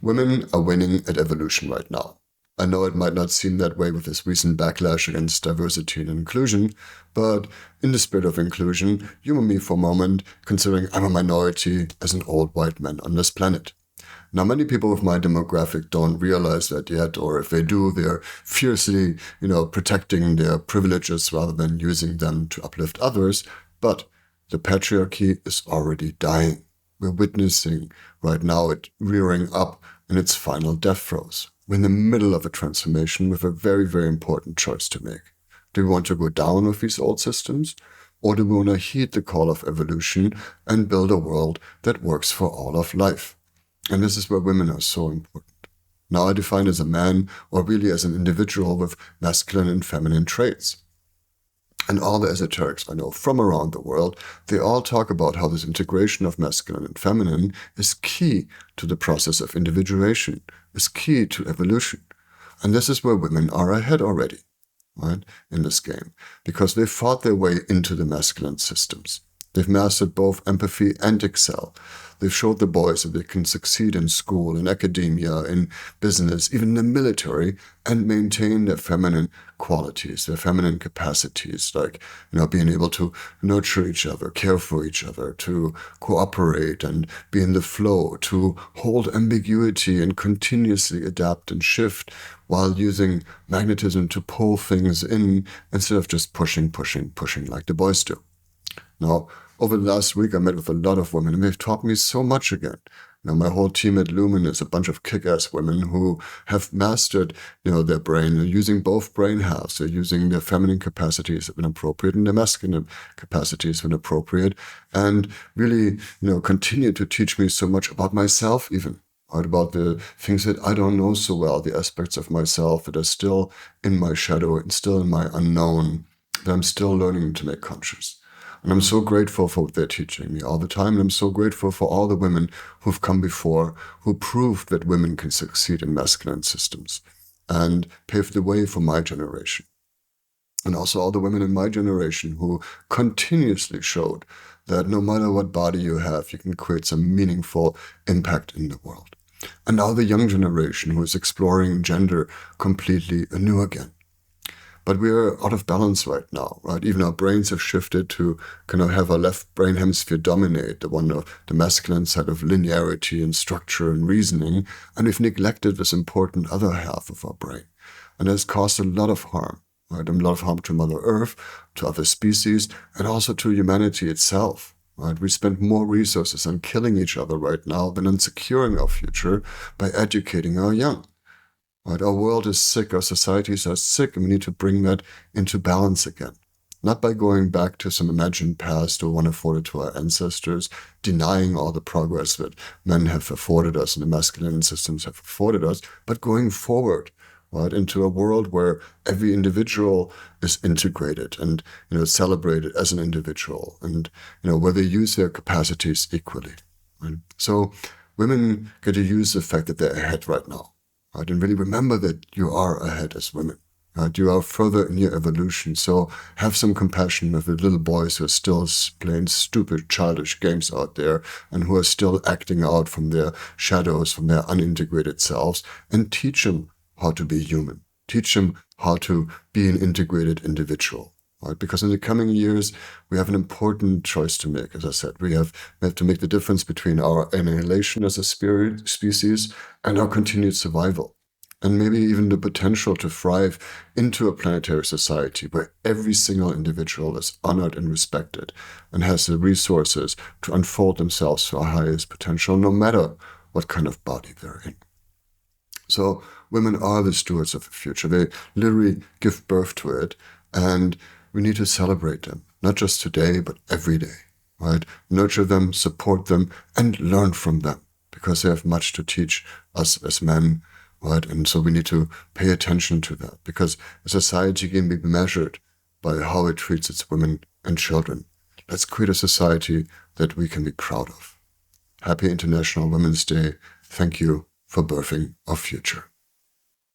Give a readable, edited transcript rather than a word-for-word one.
Women are winning at evolution right now. I know it might not seem that way with this recent backlash against diversity and inclusion, but in the spirit of inclusion, humor me for a moment, considering I'm a minority as an old white man on this planet. Now, many people with my demographic don't realize that yet, or if they do, they're fiercely, protecting their privileges rather than using them to uplift others. But the patriarchy is already dying. We're witnessing right now it rearing up in its final death throes. We're in the middle of a transformation with a very, very important choice to make. Do we want to go down with these old systems? Or do we want to heed the call of evolution and build a world that works for all of life? And this is where women are so important. Now I define as a man, or really as an individual with masculine and feminine traits. And all the esoterics I know from around the world, they all talk about how this integration of masculine and feminine is key to the process of individuation, is key to evolution. And this is where women are ahead already, right, in this game, because they fought their way into the masculine systems. They've mastered both empathy and excel. They've showed the boys that they can succeed in school, in academia, in business, even in the military, and maintain their feminine qualities, their feminine capacities, like, being able to nurture each other, care for each other, to cooperate and be in the flow, to hold ambiguity and continuously adapt and shift while using magnetism to pull things in instead of just pushing like the boys do. Now, over the last week, I met with a lot of women, and they've taught me so much again. My whole team at Lumen is a bunch of kick-ass women who have mastered, their brain. They're using both brain halves. They're using their feminine capacities when appropriate and their masculine capacities when appropriate, and really, continue to teach me so much about myself even. Right, about the things that I don't know so well, the aspects of myself that are still in my shadow and still in my unknown, that I'm still learning to make conscious. And I'm so grateful for what they're teaching me all the time. And I'm so grateful for all the women who've come before, who proved that women can succeed in masculine systems and paved the way for my generation. And also all the women in my generation who continuously showed that no matter what body you have, you can create some meaningful impact in the world. And now the young generation who is exploring gender completely anew again. But we're out of balance right now, right? Even our brains have shifted to kind of have our left brain hemisphere dominate, the masculine side of linearity and structure and reasoning, and we've neglected this important other half of our brain. And it's caused a lot of harm, right? A lot of harm to Mother Earth, to other species, and also to humanity itself, right? We spend more resources on killing each other right now than on securing our future by educating our young. Right? Our world is sick, our societies are sick, and we need to bring that into balance again. Not by going back to some imagined past or one afforded to our ancestors, denying all the progress that men have afforded us and the masculine systems have afforded us, but going forward, right, into a world where every individual is integrated and, celebrated as an individual, and, where they use their capacities equally. Right? So women get to use the fact that they're ahead right now. Right, and really remember that you are ahead as women. Right? You are further in your evolution, so have some compassion with the little boys who are still playing stupid, childish games out there and who are still acting out from their shadows, from their unintegrated selves, and teach them how to be human. Teach them how to be an integrated individual. Right? Because in the coming years, we have an important choice to make. As I said, we have to make the difference between our annihilation as a species and our continued survival. And maybe even the potential to thrive into a planetary society where every single individual is honored and respected and has the resources to unfold themselves to our highest potential, no matter what kind of body they're in. So women are the stewards of the future. They literally give birth to it, and we need to celebrate them, not just today, but every day, right? Nurture them, support them, and learn from them, because they have much to teach us as men, right? And so we need to pay attention to that, because a society can be measured by how it treats its women and children. Let's create a society that we can be proud of. Happy International Women's Day. Thank you for birthing our future.